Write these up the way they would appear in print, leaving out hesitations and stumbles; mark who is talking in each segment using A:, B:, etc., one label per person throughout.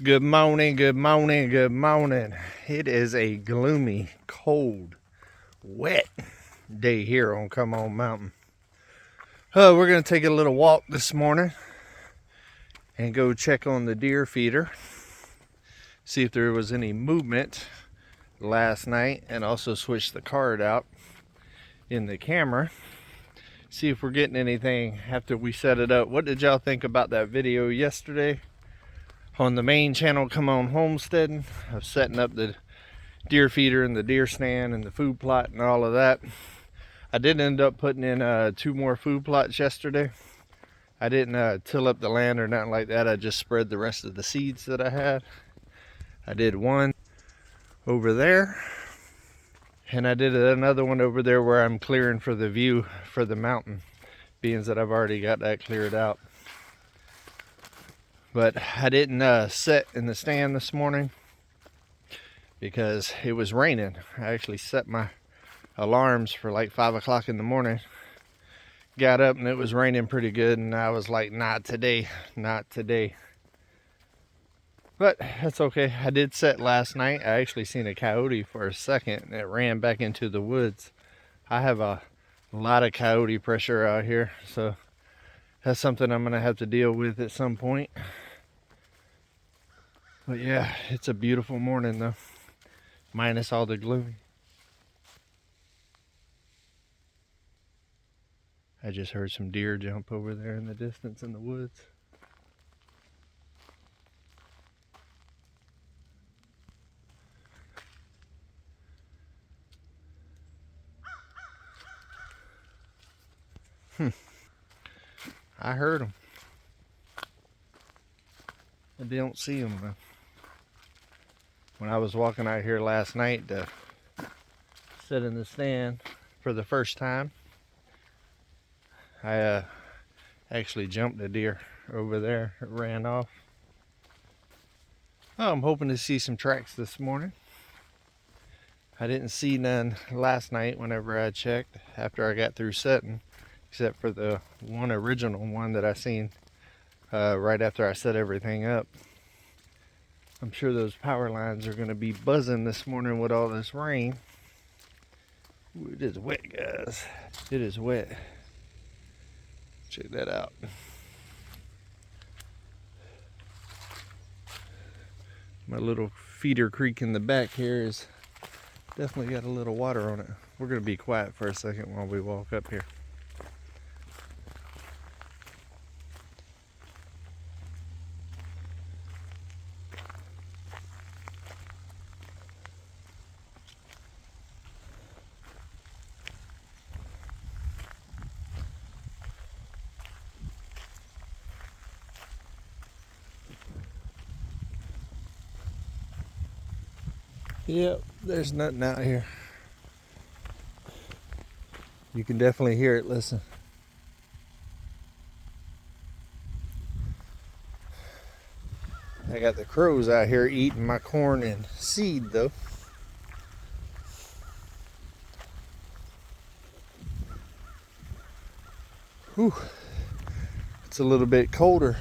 A: Good morning, good morning, good morning. It is a gloomy, cold, wet day here on Come On Mountain. We're going to take a little walk this morning and go check on the deer feeder, see if there was any movement last night, and also switch the card out in the camera, see if we're getting anything after we set it up. What did y'all think about that video yesterday on the main channel, Come On Homesteading, of setting up the deer feeder and the deer stand and the food plot and all of that? I did end up putting in 2 more food plots yesterday. I didn't till up the land or nothing like that. I just spread the rest of the seeds that I had. I did one over there, and I did another one over there where I'm clearing for the view for the mountain, being that I've already got that cleared out. But I didn't set in the stand this morning because it was raining. I actually set my alarms for like 5 o'clock in the morning. Got up and it was raining pretty good, and I was like, not today, not today. But that's okay. I did set last night. I actually seen a coyote for a second and it ran back into the woods. I have a lot of coyote pressure out here, so that's something I'm gonna have to deal with at some point. But yeah, it's a beautiful morning though, minus all the gloom. I just heard some deer jump over there in the distance in the woods. I heard them. I don't see them though. When I was walking out here last night to sit in the stand for the first time, I actually jumped a deer over there. It ran off. Oh, I'm hoping to see some tracks this morning. I didn't see none last night whenever I checked after I got through setting, except for the one original one that I seen right after I set everything up. I'm sure those power lines are going to be buzzing this morning with all this rain. Ooh, it is wet, guys. It is wet. Check that out. My little feeder creek in the back here is definitely got a little water on it. We're going to be quiet for a second while we walk up here. Yep, there's nothing out here. You can definitely hear it. Listen. I got the crows out here eating my corn and seed though. Whew. It's a little bit colder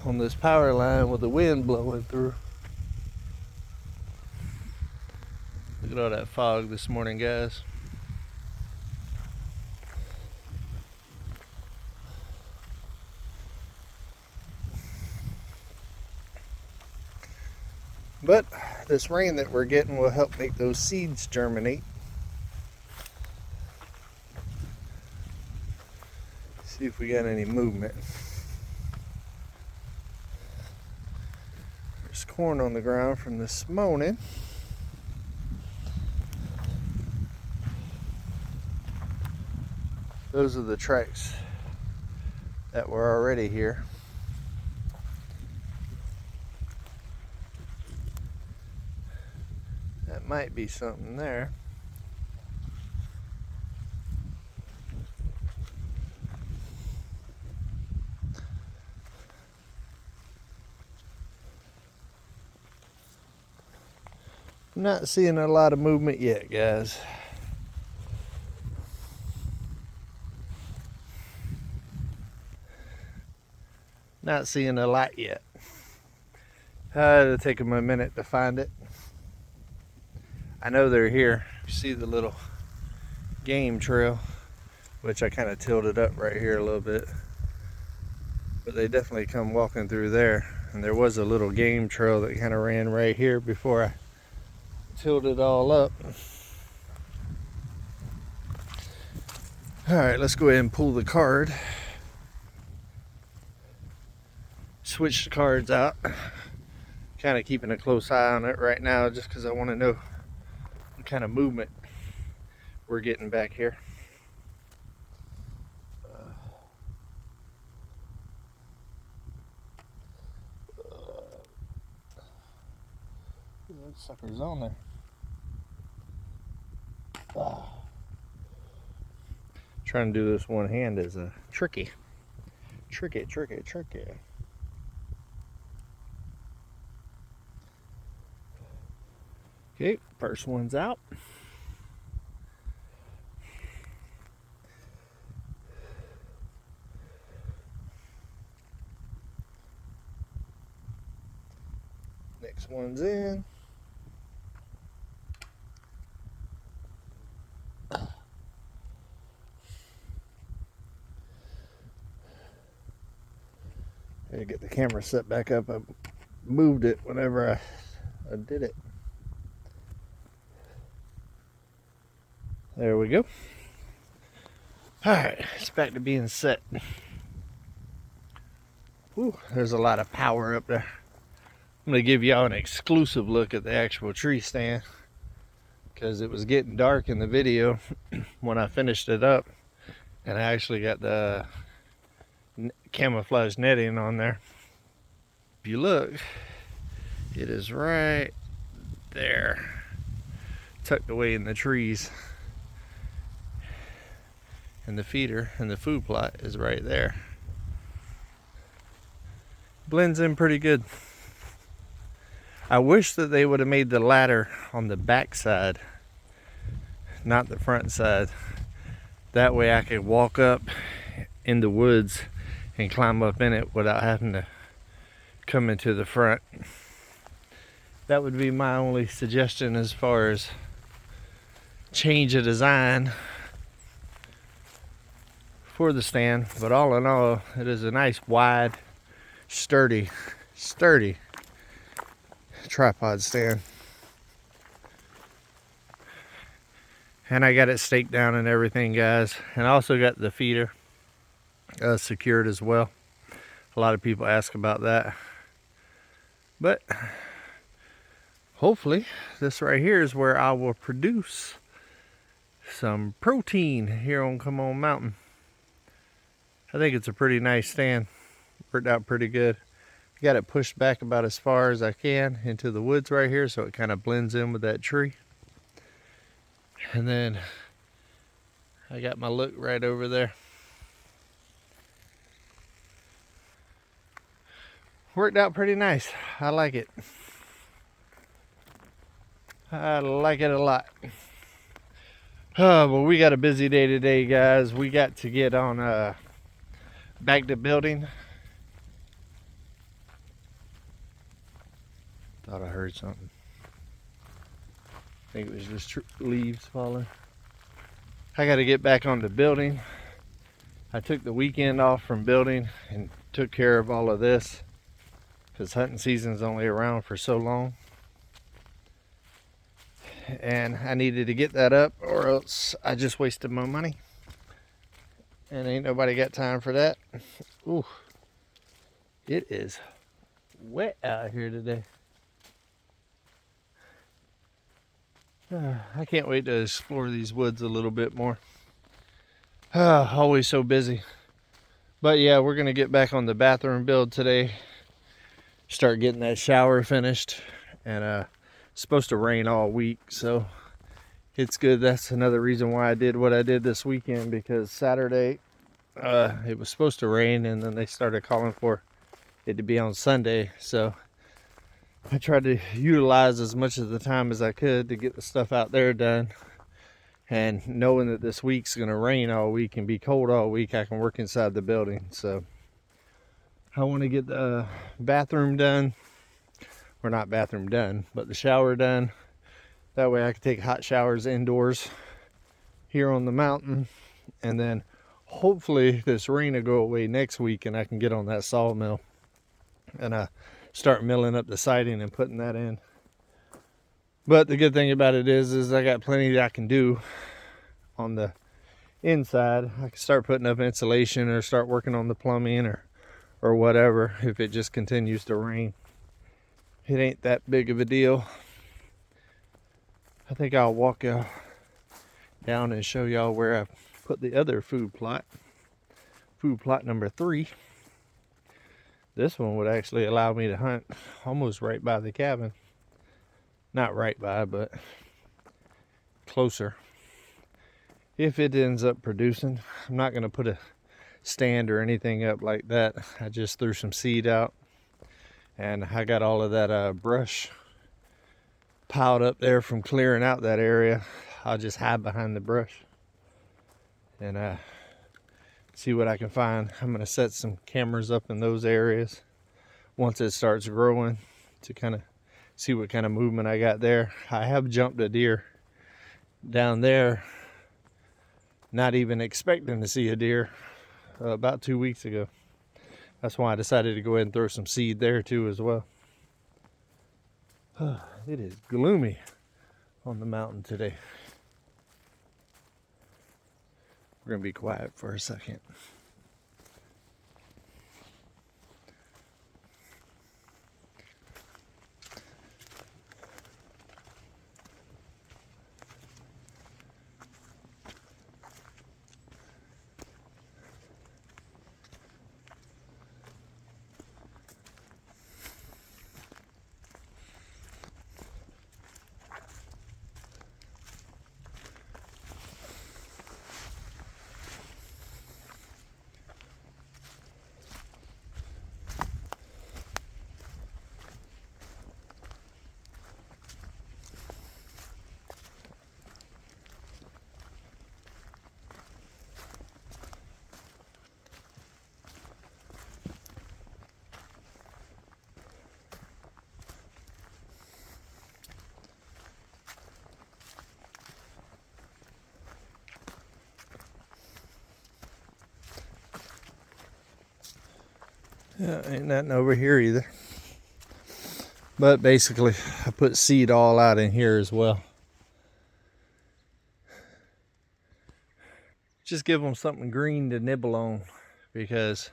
A: on this power line with the wind blowing through. Look at all that fog this morning, guys. But this rain that we're getting will help make those seeds germinate. See if we got any movement. There's corn on the ground from this morning. Those are the tracks that were already here. That might be something there. I'm not seeing a lot of movement yet, guys. Not seeing a lot yet. It'll take them a minute to find it. I know they're here. You see the little game trail, which I kind of tilted up right here a little bit. But they definitely come walking through there. And there was a little game trail that kind of ran right here before I tilted it all up. All right, let's go ahead and pull the card. Switch the cards out. Kind of keeping a close eye on it right now just because I want to know what kind of movement we're getting back here. That sucker's on there. Trying to do this one hand is tricky. Tricky. Okay, first one's out. Next one's in. Gotta get the camera set back up. I moved it whenever I did it. There we go. Alright, it's back to being set. Ooh, there's a lot of power up there. I'm going to give y'all an exclusive look at the actual tree stand, because it was getting dark in the video when I finished it up, and I actually got the camouflage netting on there. If you look, it is right there, tucked away in the trees, and the feeder and the food plot is right there. Blends in pretty good. I wish that they would have made the ladder on the back side, not the front side. That way I could walk up in the woods and climb up in it without having to come into the front. That would be my only suggestion as far as change of design for the stand. But all in all, it is a nice, wide, sturdy tripod stand. And I got it staked down and everything, guys. And I also got the feeder secured as well. A lot of people ask about that. But hopefully this right here is where I will produce some protein here on Come On Mountain. I think it's a pretty nice stand. Worked out pretty good. Got it pushed back about as far as I can into the woods right here, so it kind of blends in with that tree. And then I got my look right over there. Worked out pretty nice. I like it. I like it a lot. Oh, well, we got a busy day today, guys. We got to get on back to building. Thought I heard something. I think it was just leaves falling. I got to get back on the building. I took the weekend off from building and took care of all of this because hunting season's only around for so long. And I needed to get that up or else I just wasted my money. And ain't nobody got time for that. Ooh, it is wet out here today. I can't wait to explore these woods a little bit more. Always so busy. But yeah, we're going to get back on the bathroom build today. Start getting that shower finished. And it's supposed to rain all week, so it's good. That's another reason why I did what I did this weekend, because Saturday it was supposed to rain, and then they started calling for it to be on Sunday. So I tried to utilize as much of the time as I could to get the stuff out there done. And knowing that this week's going to rain all week and be cold all week, I can work inside the building. So I want to get the bathroom done. or not bathroom done, but the shower done. That way I can take hot showers indoors here on the mountain, and then hopefully this rain will go away next week and I can get on that sawmill and start milling up the siding and putting that in. But the good thing about it is I got plenty that I can do on the inside. I can start putting up insulation or start working on the plumbing or whatever if it just continues to rain. It ain't that big of a deal. I think I'll walk y'all down and show y'all where I put the other food plot number 3. This one would actually allow me to hunt almost right by the cabin. Not right by, but closer. If it ends up producing, I'm not going to put a stand or anything up like that. I just threw some seed out, and I got all of that brush piled up there from clearing out that area. I'll just hide behind the brush and see what I can find. I'm going to set some cameras up in those areas once it starts growing to kind of see what kind of movement I got there. I have jumped a deer down there, not even expecting to see a deer, about 2 weeks ago. That's why I decided to go ahead and throw some seed there too as well. It is gloomy on the mountain today. We're gonna be quiet for a second. Yeah, ain't nothing over here either. But basically, I put seed all out in here as well. Just give them something green to nibble on, because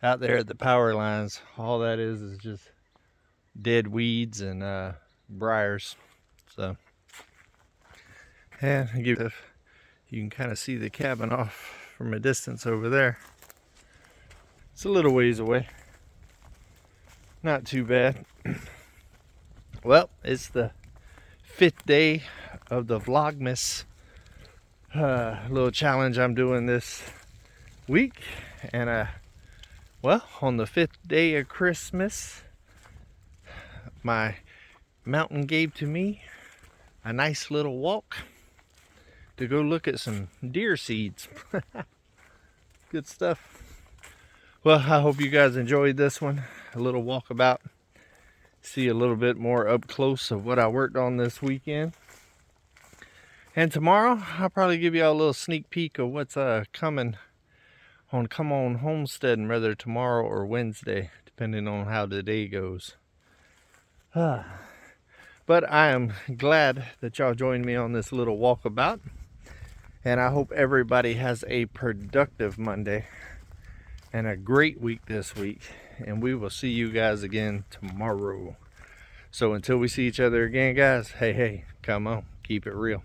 A: out there at the power lines, all that is just dead weeds and briars. So, and you can kind of see the cabin off from a distance over there. It's a little ways away. Not too bad. Well, it's the 5th day of the vlogmas little challenge I'm doing this week. And well, on the 5th day of Christmas, my mountain gave to me a nice little walk to go look at some deer seeds. Good stuff. Well, I hope you guys enjoyed this one. A little walkabout. See a little bit more up close of what I worked on this weekend. And tomorrow, I'll probably give you all a little sneak peek of what's coming on Come On Homesteading, whether tomorrow or Wednesday, depending on how the day goes. But I am glad that y'all joined me on this little walkabout. And I hope everybody has a productive Monday and a great week this week. And we will see you guys again tomorrow. So until we see each other again, guys, hey, come on, keep it real.